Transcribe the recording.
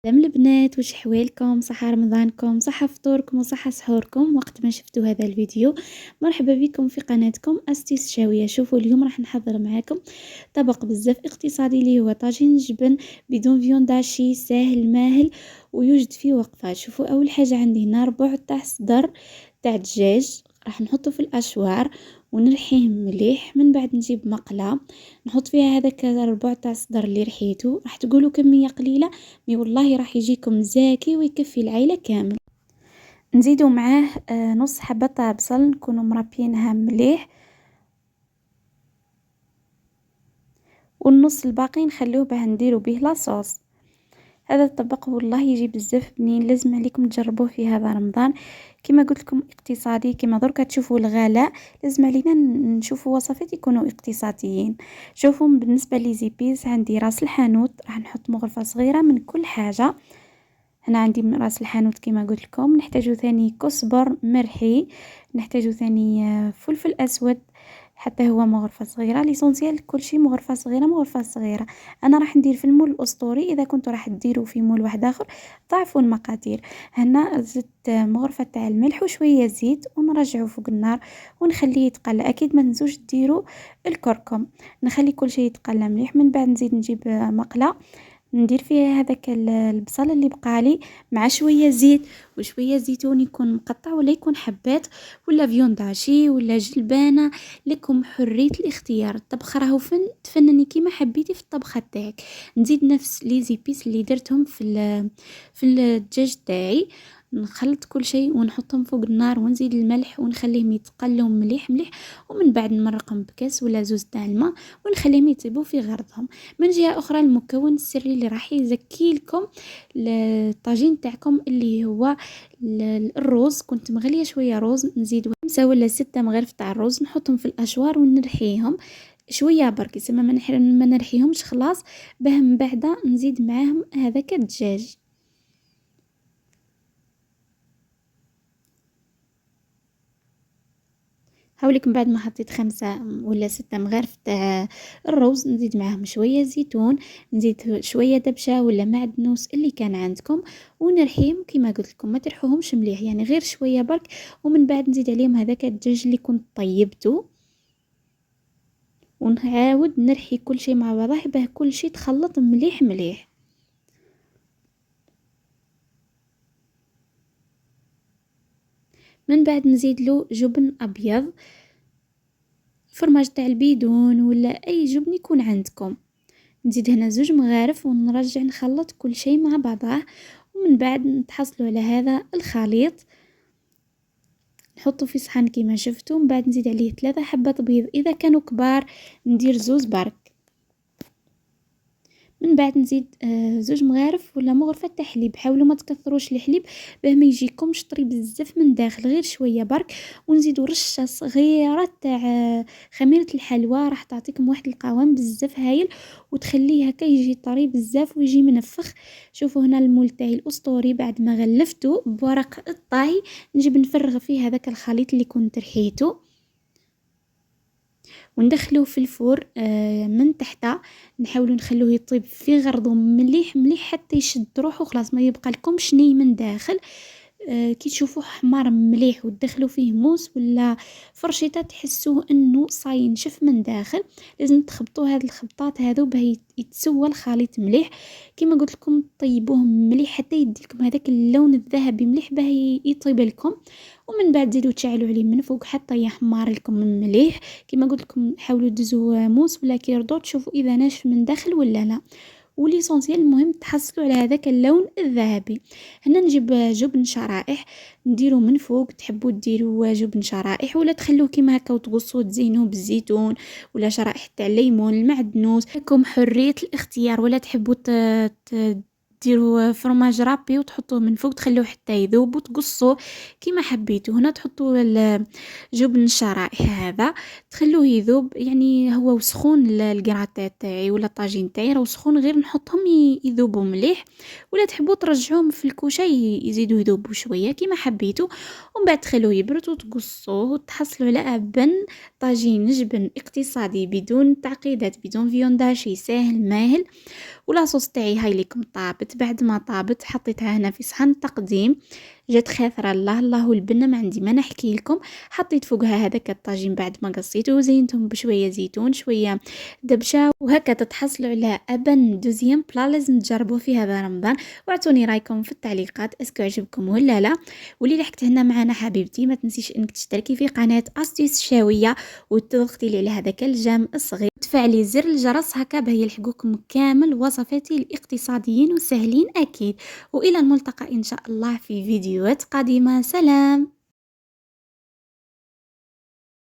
سلام البنات، واش حوالكم؟ صحة رمضانكم، صحة فطوركم وصحة سحوركم وقت ما شفتوا هذا الفيديو. مرحبا بكم في قناتكم أستيس شاوية. شوفوا اليوم راح نحضر معاكم طبق بزاف اقتصادي اللي هو طاجين جبن بدون فيونداشي، ساهل ماهل ويوجد فيه وقفات. شوفوا اول حاجة عندي هنا ربع تاع صدر تاع دجاج، راح نحطه في الاشوار ونرحيه مليح. من بعد نجيب مقلة نحط فيها هذاك الربع تاع صدر اللي رحيته. راح تقولوا كمية قليلة، مي والله راح يجيكم زاكي ويكفي العيلة كامل. نزيدو معاه نص حبة تاع بصل نكونوا مربينها مليح، والنص الباقي نخلوه باه نديرو به لاصوص. هذا الطبق والله يجي بزاف بنين، لازم عليكم تجربوه في هذا رمضان. كما قلت لكم اقتصادي، كما دركا تشوفوا الغلاء لازم علينا نشوفوا وصفات يكونوا اقتصاديين. شوفوا بالنسبه لي زيبيز عندي راس الحانوت، راح نحط مغرفه صغيره من كل حاجه. هنا عندي من راس الحانوت كما قلت لكم. نحتاجو ثاني كزبر مرحي، نحتاجو ثاني فلفل اسود حتى هو مغرفه صغيره. ليسونسيال كل شيء مغرفه صغيره مغرفه صغيره. انا راح ندير في المول الاسطوري، اذا كنتوا راح ديروا في مول واحد اخر ضاعفوا المقادير. هنا زدت مغرفه تاع الملح وشويه زيت ونرجعه فوق النار ونخليه يتقلى. اكيد ما تنسوش ديروا الكركم. نخلي كل شيء يتقلى مليح. من بعد نزيد نجيب مقله ندير فيها هذاك البصل اللي بقالي مع شويه زيت وشويه زيتون، يكون مقطع ولا يكون حبات ولا فيونداشي ولا جلبانه، لكم حريه الاختيار. الطبخ راهو فن، تفنني كيما حبيتي في الطبخه تاعك. نزيد نفس لي زيبيس اللي درتهم في الدجاج تاعي. نخلط كل شيء ونحطهم فوق النار ونزيد الملح ونخليهم يتقلوا مليح مليح، ومن بعد نمرقهم بكاس ولا زوز تاع الماء ونخليهم يطيبوا في غرضهم. من جهة أخرى المكون السري اللي راح يزكي لكم الطاجين تاعكم اللي هو الروز. كنت مغلية شوية روز، نزيد 5 ولا 6 مغارف تاع الروز نحطهم في الأشوار ونرحيهم شوية برك، يسمى ما نرحيهمش خلاص، باه من بعد نزيد معاهم هذاك الدجاج. هاوليك من بعد ما حطيت 5 ولا 6 مغارف تاع الروز نزيد معاهم شويه زيتون، نزيد شويه دبشه ولا معدنوس اللي كان عندكم، ونرحيهم كما قلت لكم. ما ترحوهمش مليح، يعني غير شويه برك. ومن بعد نزيد عليهم هذاك الدجاج اللي كنت طيبته، ونعاود نرحي كل شيء مع بعضه باه كل شيء تخلط مليح مليح. من بعد نزيد له جبن ابيض، فرماج تاع البيدون ولا اي جبن يكون عندكم. نزيد هنا 2 مغارف ونرجع نخلط كل شيء مع بعضه. ومن بعد نتحصلوا على هذا الخليط، نحطه في صحن كما شفتوا. من بعد نزيد عليه 3 حبات بيض، اذا كانوا كبار ندير 2 برك. من بعد نزيد 2 مغارف ولا مغرفه تاع حليب. حاولوا ما تكثروش الحليب باه ما يجيكمش طري بزاف من داخل، غير شويه برك. ونزيدوا رشه صغيره تاع خميره الحلوى، راح تعطيكم واحد القوام بزاف هايل وتخليه هكا يجي طري بزاف ويجي منفخ. شوفوا هنا المول تاعي الاسطوري بعد ما غلفته بورق الطاي، نجيب نفرغ فيه هذاك الخليط اللي كنت رحيته وندخلوه في الفور من تحت. نحاولوا نخلوه يطيب في غرضه مليح مليح حتى يشد روحه خلاص، ما يبقى لكمش ني من داخل. كي تشوفوه حمار مليح وتدخلوا فيه موس ولا فرشيطه تحسوه انه صاي ينشف من داخل. لازم تخبطوا هاد الخبطات هذو باه يتسوى الخليط مليح. كما قلت لكم طيبوه مليح حتى يديكم هذاك اللون الذهبي مليح باه يطيب لكم. ومن بعد زيدوا تشعلوا عليه من فوق حتى يحمر لكم مليح. كما قلت لكم حاولوا تدزوا موس ولا كيردو تشوفوا اذا ناشف من داخل ولا لا. وليسونسيال المهم تحصلوا على هذاك اللون الذهبي. هنا نجيب جبن شرائح نديرو من فوق. تحبوا ديروا جبن شرائح ولا تخلوه كيما هكا وتقصوه تزينوه بالزيتون ولا شرائح تاع الليمون المعدنوس، لكم حرية الاختيار. ولا تحبوا ديروا فرماج رابي وتحطوه من فوق تخلوه حتى يذوب وتقصوه كيما حبيتوا. هنا تحطوا الجبن الشرائح هذا تخلوه يذوب، يعني هو وسخون الكراطات تاعي ولا الطاجين تاعي راه سخون، غير نحطهم يذوبوا مليح. ولا تحبوا ترجعوهم في الكوشه يزيدوا يذوبوا شويه كيما حبيتوا. ومن بعد تخلوه يبرد وتقصوه وتحصلوا على أبن طاجين جبن اقتصادي بدون تعقيدات بدون فيونداشي، ساهل ماهل ولاصوص تاعي هاي ليكم طابت. بعد ما طابت حطيتها هنا في صحن تقديم، جات خاثرة الله البنة ما عندي ما نحكي لكم. حطيت فوقها هذاك الطاجين بعد ما قصيته وزينتهم بشوية زيتون شوية دبشة، وهكا تتحصلوا على أبن دوزيام بلا لازم تجربوه في هذا رمضان. واعطوني رايكم في التعليقات اسكو عجبكم ولا لا. واللي لحقت هنا معنا حبيبتي ما تنسيش انك تشتركي في قناة أستيس شاوية وتضغطي لي على هذاك الجام الصغير وتفعلي زر الجرس هكا باه يلحقوكم كامل وصفاتي الاقتصاديين وسهلين أكيد. وإلى الملتقى إن شاء الله في فيديوهات قادمة. سلام.